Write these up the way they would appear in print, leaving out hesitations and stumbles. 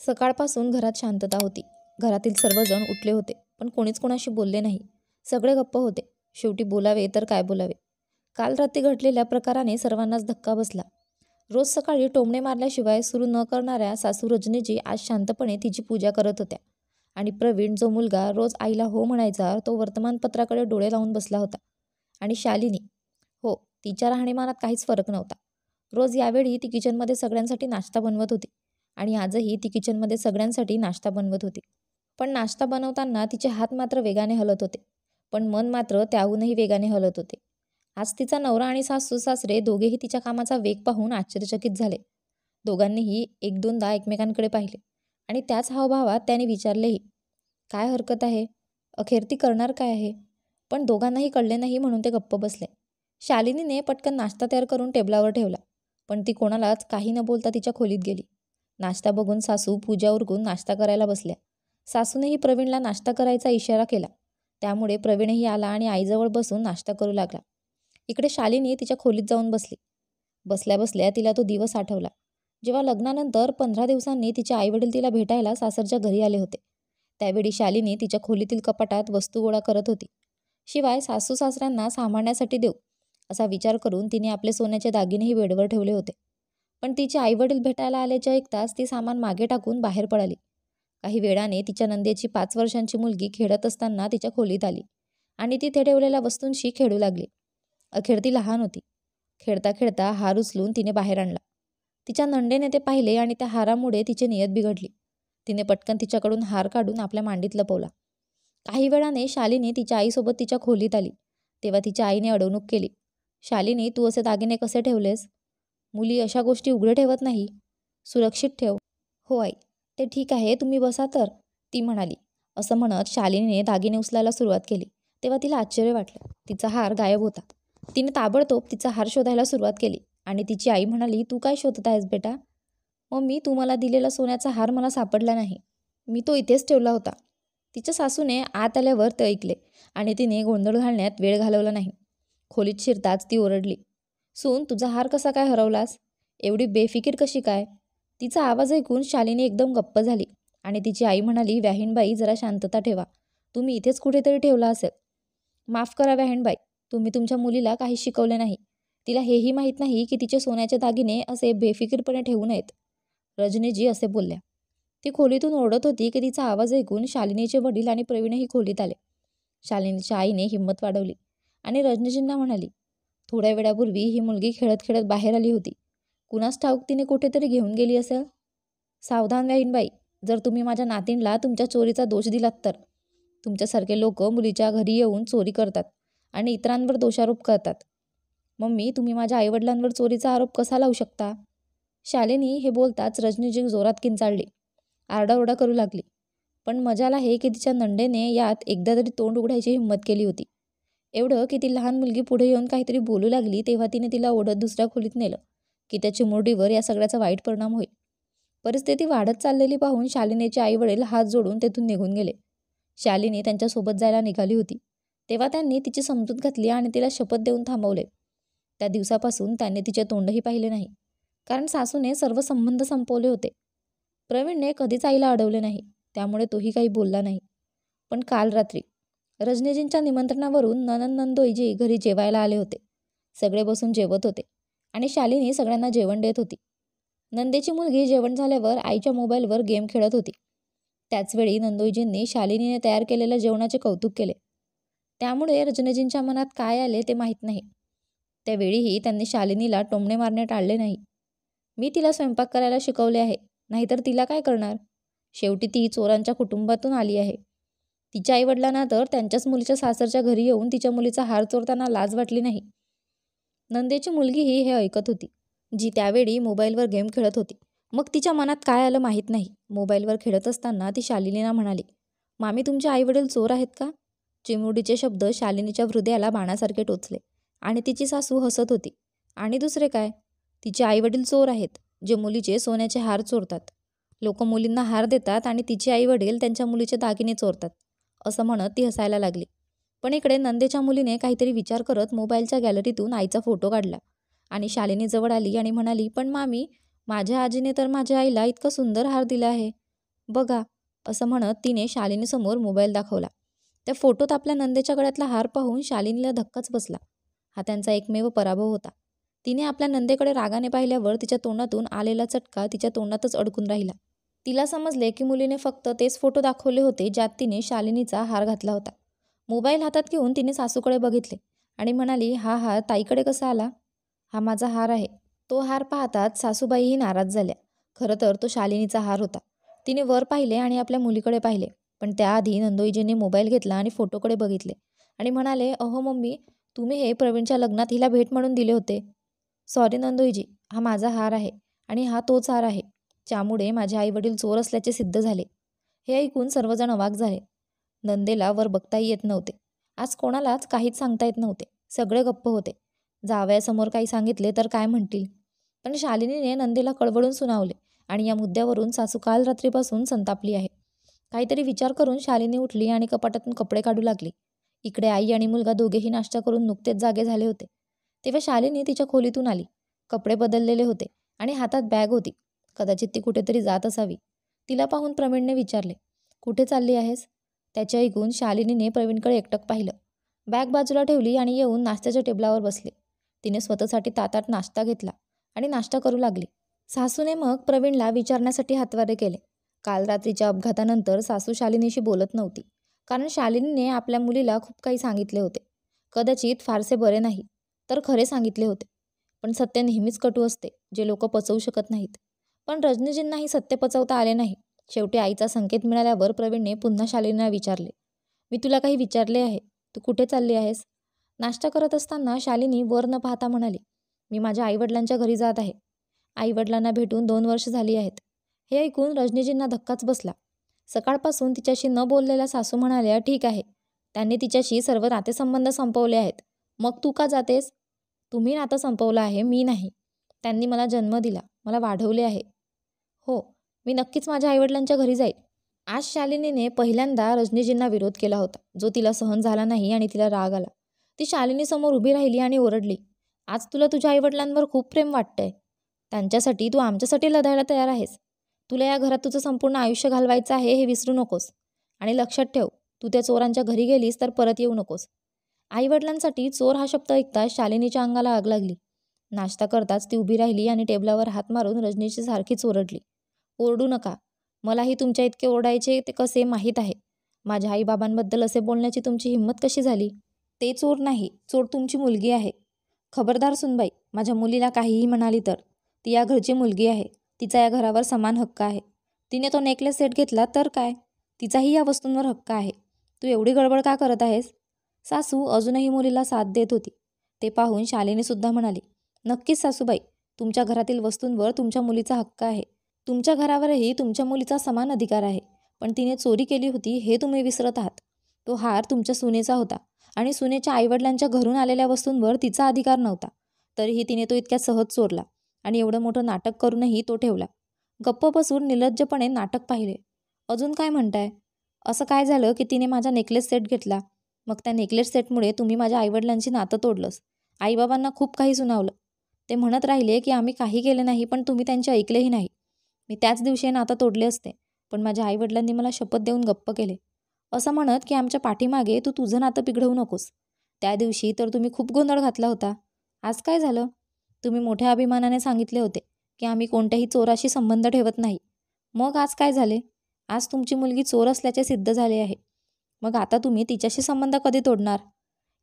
सकाळपासून घरात शांतता होती. घरातील सर्वजण उठले होते, पण कोणीच कोणाशी बोलले नाही. सगळे गप्प होते. शेवटी बोलावे तर काय बोलावे. काल रात्री घडलेल्या प्रकाराने सर्वांनाच धक्का बसला. रोज सकाळी टोमणे मारल्याशिवाय सुरू न करणाऱ्या सासू रजनीजी आज शांतपणे तिची पूजा करत होत्या. आणि प्रवीण, जो मुलगा रोज आईला हो म्हणायचा, तो वर्तमानपत्राकडे डोळे लावून बसला होता. आणि शालिनी, हो, तिच्या राहणीमानात काहीच फरक नव्हता. रोज यावेळी ती किचनमध्ये सगळ्यांसाठी नाश्ता बनवत होती. आणि आजही ती किचनमध्ये सगळ्यांसाठी नाश्ता बनवत होती. पण नाश्ता बनवताना तिचे हात मात्र वेगाने हलत होते, पण मन मात्र त्याहूनही वेगाने हलत होते. आज तिचा नवरा आणि सासू सासरे दोघेही तिच्या कामाचा वेग पाहून आश्चर्यचकित झाले. दोघांनीही एक दोनदा एकमेकांकडे पाहिले आणि त्याच हावभावात त्याने विचारलेही, काय हरकत आहे? अखेर ती करणार काय आहे? पण दोघांनाही कळले नाही म्हणून ते गप्प बसले. शालिनीने पटकन नाश्ता तयार करून टेबलावर ठेवला, पण ती कोणालाच काही न बोलता तिच्या खोलीत गेली. नाश्ता बघून सासू पूजा उरकून नाश्ता करायला बसल्या. सासूनेही प्रवीणला नाश्ता करायचा इशारा केला. त्यामुळे प्रवीणही आला आणि आईजवळ बसून नाश्ता करू लागला. इकडे शालिनी तिच्या खोलीत जाऊन बसली. बसल्या बसल्या तिला तो दिवस आठवला, जेव्हा लग्नानंतर 15 दिवसांनी तिचे आईवडील तिला भेटायला सासरच्या घरी आले होते. त्यावेळी शालिनी तिच्या खोलीतील कपाटात वस्तू गोळा करत होती. शिवाय सासू सासऱ्यांना सांभाळण्यासाठी देऊ असा विचार करून तिने आपले सोन्याचे दागिनेही बेडवर ठेवले होते. पण तिचे आईवडील भेटायला आल्याचे ऐकताच ती सामान मागे टाकून बाहेर पडाली. काही वेळाने तिच्या नंदेची 5 वर्षांची मुलगी खेळत असताना तिच्या खोलीत आली आणि तिथे ठेवलेल्या वस्तूंशी खेळू लागली. अखेर ती लहान होती. खेळता खेळता हार उचलून तिने बाहेर आणला. तिच्या नंदेने ते पाहिले आणि त्या हारामुळे तिची नियत बिघडली. तिने पटकन तिच्याकडून हार काढून आपल्या मांडीत लपवला. काही वेळाने शालिनी तिच्या आईसोबत तिच्या खोलीत आली. तेव्हा तिच्या आईने अडवणूक केली. शालिनी, तू असे दागिने कसे ठेवलेस? मुली अशा गोष्टी उघडे ठेवत नाही, सुरक्षित ठेव. हो आई, ते ठीक आहे, तुम्ही बसा तर, ती म्हणाली. असं म्हणत शालिनीने दागिने उचलायला सुरुवात केली. तेव्हा तिला आश्चर्य वाटलं. तिचा हार गायब होता. तिने ताबडतोब तिचा हार शोधायला सुरुवात केली आणि तिची आई म्हणाली, तू काय शोधत आहेस बेटा? मम्मी, तू मला दिलेला सोन्याचा हार मला सापडला नाही. मी तो इथेच ठेवला होता. तिच्या सासूने आत आल्यावर ते ऐकले आणि तिने गोंधळ घालण्यात वेळ घालवला नाही. खोलीत शिरताच ती ओरडली, सून, तुझा हार कसा काय हरवलास? एवढी बेफिकीर कशी काय? तिचा आवाज ऐकून शालिनी एकदम गप्प झाली आणि तिची आई म्हणाली, व्याहीणबाई, जरा शांतता ठेवा. तुम्ही इथेच कुठेतरी ठेवला असेल. माफ करा व्याहीणबाई, तुम्ही तुमच्या मुलीला काही शिकवले नाही. तिला हेही माहीत नाही की तिचे सोन्याचे दागिने असे बेफिकीरपणे ठेवू नयेत. रजनीजी असे बोलल्या. ती खोलीतून ओरडत होती की तिचा आवाज ऐकून शालिनीचे वडील आणि प्रवीणही खोलीत आले. शालिनीच्या आईने हिंमत वाढवली आणि रजनीजींना म्हणाली, थोड्या वेळापूर्वी ही मुलगी खेळत खेळत बाहेर आली होती. कुणास ठाऊक तिने कुठेतरी घेऊन गेली असेल. सावधान व्याहीणबाई, जर तुम्ही माझ्या नातींला तुमच्या चोरीचा दोष दिलात तर. तुमच्यासारखे लोक मुलीच्या घरी येऊन चोरी करतात आणि इतरांवर दोषारोप करतात. मम्मी, तुम्ही माझ्या आईवडिलांवर चोरीचा आरोप कसा लावू शकता? शालिनी हे बोलताच रजनीजी जोरात किंचाळली, आरडाओरडा करू लागली. पण मजाल आहे की तिच्या नंदेने यात एकदा तरी तोंड उघडायची हिंमत केली होती. एवढं की ती लहान मुलगी पुढे येऊन काहीतरी बोलू लागली तेव्हा तिने तिला ओढत दुसऱ्या खोलीत नेलं की त्या चिमुरडीवर या सगळ्याचा वाईट परिणाम होईल. परिस्थिती वाढत चाललेली पाहून शालिनीचे आईवडील हात जोडून तेथून निघून गेले. शालिनी त्यांच्यासोबत जायला निघाली होती तेव्हा त्यांनी तिची समजूत घातली आणि तिला शपथ देऊन थांबवले. त्या दिवसापासून त्याने तिचे तोंडही पाहिले नाही, कारण सासूने सर्व संबंध संपवले होते. प्रवीणने कधीच आईला अडवले नाही, त्यामुळे तोही काही बोलला नाही. पण काल रात्री रजनीजींच्या निमंत्रणावरून नणंद नंदोईजी घरी जेवायला आले होते. सगळे बसून जेवत होते आणि शालिनी सगळ्यांना जेवण देत होती. नंदेची मुलगी जेवण झाल्यावर आईच्या मोबाईलवर गेम खेळत होती. त्याचवेळी नंदोईजींनी शालिनीने तयार केलेल्या जेवणाचे कौतुक केले. त्यामुळे रजनीजींच्या मनात काय आले ते माहीत नाही. त्यावेळीही त्यांनी शालिनीला टोमणे मारणे टाळले नाही. मी तिला स्वयंपाक करायला शिकवले आहे, नाहीतर तिला काय करणार? शेवटी ती चोरांच्या कुटुंबातून आली आहे. तिच्या आईवडिलांना तर त्यांच्याच मुलीच्या सासरच्या घरी येऊन तिच्या मुलीचा हार चोरताना लाज वाटली नाही. नंदेची मुलगीही हे ऐकत होती, जी त्यावेळी मोबाईलवर गेम खेळत होती. मग तिच्या मनात काय आलं माहीत नाही. मोबाईलवर खेळत असताना ती शालिनीला म्हणाली, मामी, तुमचे आईवडील चोर आहेत का? चिमुरडीचे शब्द शालिनीच्या हृदयाला बाणासारखे टोचले आणि तिची सासू हसत होती. आणि दुसरे काय? तिचे आईवडील चोर आहेत, जे मुलीचे सोन्याचे हार चोरतात. लोक मुलींना हार देतात आणि तिचे आईवडील त्यांच्या मुलीचे दागिने चोरतात, असं म्हणत ती हसायला लागली. पण इकडे नंदेच्या मुलीने काहीतरी विचार करत मोबाईलच्या गॅलरीतून आईचा फोटो काढला आणि शालिनी जवळ आली आणि म्हणाली, पण मामी, माझ्या आजीने तर माझ्या आईला इतका सुंदर हार दिला आहे. बघा, असं म्हणत तिने शालिनीसमोर मोबाईल दाखवला. त्या फोटोत आपल्या नंदेच्या गळ्यातला हार पाहून शालिनीला धक्काच बसला. हा त्यांचा एकमेव पराभव होता. तिने आपल्या नंदेकडे रागाने पाहिल्यावर तिच्या तोंडातून आलेला चटका तिच्या तोंडातच अडकून राहिला. तिला समजले की मुलीने फक्त तेच फोटो दाखवले होते ज्यात तिने शालिनीचा हार घातला होता. मोबाईल हातात घेऊन तिने सासूकडे बघितले आणि म्हणाली, हा हार ताईकडे कसा आला? हा माझा हार आहे. तो हार पाहताच सासूबाईही नाराज झाल्या. खरं तर तो शालिनीचा हार होता. तिने वर पाहिले आणि आपल्या मुलीकडे पाहिले, पण त्याआधी नंदोईजींनी मोबाईल घेतला आणि फोटोकडे बघितले आणि म्हणाले, अहो मम्मी, तुम्ही हे प्रवीणच्या लग्नात हिला भेट म्हणून दिले होते. सॉरी नंदोईजी, हा माझा हार आहे आणि हा तोच हार आहे ज्यामुळे माझे आईवडील चोर असल्याचे सिद्ध झाले. हे ऐकून सर्वजण अवाक झाले. नंदेला वर बघताही येत नव्हते. आज कोणालाच काहीच सांगता येत नव्हते. सगळे गप्प होते. जावयासमोर काही सांगितले तर काय म्हणतील? पण शालिनीने नंदेला कळवळून सुनावले आणि या मुद्द्यावरून सासू काल रात्रीपासून संतापली आहे. काहीतरी विचार करून शालिनी उठली आणि कपाटातून कपडे काढू लागली. इकडे आई आणि मुलगा दोघेही नाश्ता करून नुकतेच जागे झाले होते. तेव्हा शालिनी तिच्या खोलीतून आली. कपडे बदललेले होते आणि हातात बॅग होती. कदाचित ती कुठेतरी जात असावी. तिला पाहून प्रवीणने विचारले, कुठे चालली आहेस? त्याचे ऐकून शालिनीने प्रवीणकडे एकटक पाहिलं. बॅग बाजूला ठेवली आणि येऊन नाश्त्याच्या टेबलावर बसली. तिने स्वतःसाठी ताटात नाश्ता घेतला आणि नाश्ता करू लागली. सासूने मग प्रवीणला विचारण्यासाठी हातवारे केले. काल रात्रीच्या अपघातानंतर सासू शालिनीशी बोलत नव्हती, कारण शालिनीने आपल्या मुलीला खूप काही सांगितले होते. कदाचित फारसे बरे नाही, तर खरे सांगितले होते. पण सत्य नेहमीच कटू असते, जे लोक पचवू शकत नाहीत. पण रजनीजींनाही सत्य पचवता आले नाही. शेवटी आईचा संकेत मिळाल्यावर प्रवीणने पुन्हा शालिनीला विचारले, मी तुला काही विचारले आहे, तू कुठे चालली आहेस? नाश्ता करत असताना शालिनी वर न पाहता म्हणाली, मी माझ्या आईवडिलांच्या घरी जात आहे. आईवडिलांना भेटून 2 वर्ष झाली आहेत. हे ऐकून रजनीजींना धक्काच बसला. सकाळपासून तिच्याशी न बोललेल्या सासू म्हणाल्या, ठीक आहे, त्यांनी तिच्याशी सर्व नातेसंबंध संपवले आहेत. मग तू का जातेस? तुम्ही नातं संपवलं आहे, मी नाही. त्यांनी मला जन्म दिला, मला वाढवले आहे. हो, मी नक्कीच माझ्या आईवडिलांच्या घरी जाईल. आज शालिनीने पहिल्यांदा रजनीजींना विरोध केला होता, जो तिला सहन झाला नाही आणि तिला राग आला. ती शालिनीसमोर उभी राहिली आणि ओरडली, आज तुला तुझ्या आईवडिलांवर खूप प्रेम वाटतंय. त्यांच्यासाठी तू आमच्यासाठी लढायला तयार आहेस. तुला या घरात तुझं संपूर्ण आयुष्य घालवायचं आहे हे विसरू नकोस. आणि लक्षात ठेव, तू त्या चोरांच्या घरी गेलीस तर परत येऊ नकोस. आईवडिलांसाठी चोर हा शब्द ऐकताच शालिनीच्या अंगाला आग लागली. नाश्ता करताच ती उभी राहिली आणि टेबलावर हात मारून रजनीची सारखीच ओरडली, ओरडू नका. मलाही तुमच्या इतके ओरडायचे ते कसे माहीत आहे. माझ्या आईबाबांबद्दल असे बोलण्याची तुमची हिंमत कशी झाली? ते चोर नाही, चोर तुमची मुलगी आहे. खबरदार सुनबाई, माझ्या मुलीला काहीही म्हणाली तर. ती या घरची मुलगी आहे. तिचा या घरावर समान हक्क आहे. तिने तो नेकलेस सेट घेतला तर काय? तिचाही या वस्तूंवर हक्क आहे. तू एवढी गडबड का करत आहेस? सासू अजूनही मुलीला साथ देत होती. ते पाहून शालिनी सुद्धा म्हणाली, नक्कीच सासूबाई, तुमच्या घरातील वस्तूंवर तुमच्या मुलीचा हक्क आहे. तुमच्या घरावरही तुमच्या मुलीचा समान अधिकार आहे. पण तिने चोरी केली होती हे तुम्ही विसरत आहात. तो हार तुमच्या सुनेचा होता आणि सुनेच्या आईवडिलांच्या घरून आलेल्या वस्तूंवर तिचा अधिकार नव्हता. तरीही तिने तो इतक्या सहज चोरला आणि एवढं मोठं नाटक करूनही तो ठेवला. गप्प बसून निर्लज्जपणे नाटक पाहिले. अजून काय म्हणताय? असं काय झालं की तिने माझा नेकलेस सेट घेतला? मग त्या नेकलेस सेटमुळे तुम्ही माझ्या आईवडिलांची नातं तोडलंस. आईबाबांना खूप काही सुनावलं. ते म्हणत राहिले की आम्ही काही केले नाही, पण तुम्ही त्यांचे ऐकलेही नाही. मी त्याच दिवशी नातं तोडले असते, पण माझ्या आईवडिलांनी मला शपथ देऊन गप्प केले. असं म्हणत की आमच्या पाठीमागे तू तुझं नातं बिघडवू नकोस. त्या दिवशी तर तुम्ही खूप गोंधळ घातला होता. आज काय झालं? तुम्ही मोठ्या अभिमानाने सांगितले होते की आम्ही कोणत्याही चोराशी संबंध ठेवत नाही. मग आज काय झाले? आज तुमची मुलगी चोर असल्याचे सिद्ध झाले आहे. मग आता तुम्ही तिच्याशी संबंध कधी तोडणार?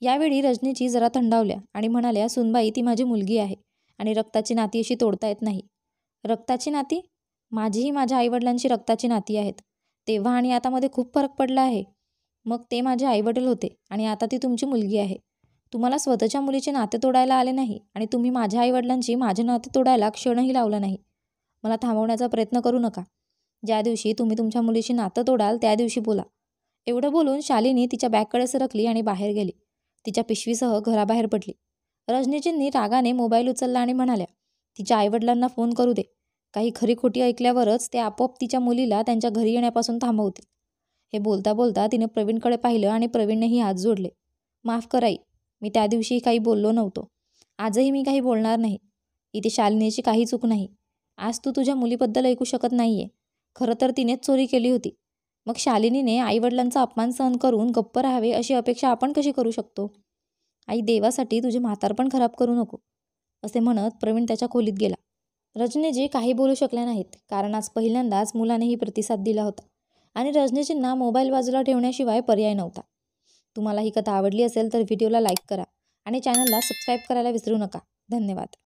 यावेळी रजनीची जरा थंडावल्या आणि म्हणाल्या, सुनबाई, ती माझी मुलगी आहे आणि रक्ताची नाती अशी तोडता येत नाही. रक्ताची नाती? माझीही माझ्या आईवडिलांची रक्ताची नाती आहेत. तेव्हा आणि आतामध्ये खूप फरक पडला आहे. मग ते माझे आईवडील होते आणि आता ती तुमची मुलगी आहे. तुम्हाला स्वतःच्या मुलीचे नाते तोडायला आले नाही आणि तुम्ही माझ्या आईवडिलांची माझे नाते तोडायला क्षणही लावला नाही. मला थांबवण्याचा प्रयत्न करू नका. ज्या दिवशी तुम्ही तुमच्या मुलीशी नातं तोडाल त्या दिवशी बोला. एवढं बोलून शालिनी तिच्या बॅगकडे सरकली आणि बाहेर गेली. तिच्या पिशवीसह घराबाहेर पडली. रजनीजींनी रागाने मोबाईल उचलला आणि म्हणाल्या, तिच्या आईवडिलांना फोन करू दे. काही खरी खोटी ऐकल्यावरच ते आपोआप तिच्या मुलीला त्यांच्या घरी येण्यापासून थांबवतील. हे बोलता बोलता तिने प्रवीणकडे पाहिलं आणि प्रवीणनेही हात जोडले. माफ कर आई, मी त्या दिवशी काही बोललो नव्हतो. आजही मी काही बोलणार नाही. इथे शालिनीची काही चूक नाही. आज तू तुझ्या मुलीबद्दल ऐकू शकत नाहीये. खरं तर तिनेच चोरी केली होती. मग शालिनीने आईवडिलांचा अपमान सहन करून गप्प राहावे अशी अपेक्षा आपण कशी करू शकतो? आई, देवासाठी तुझे म्हातारपण खराब करू नको, असे म्हणत प्रवीण त्याच्या खोलीत गेला. रजनीजी काही बोलू शकल्या नाहीत, कारण आज पहिल्यांदाच मुलानेही प्रतिसाद दिला होता आणि रजनीजींना मोबाईल बाजूला ठेवण्याशिवाय पर्याय नव्हता. तुम्हाला ही कथा आवडली असेल तर व्हिडिओला लाईक करा आणि चॅनलला सबस्क्राईब करायला विसरू नका. धन्यवाद.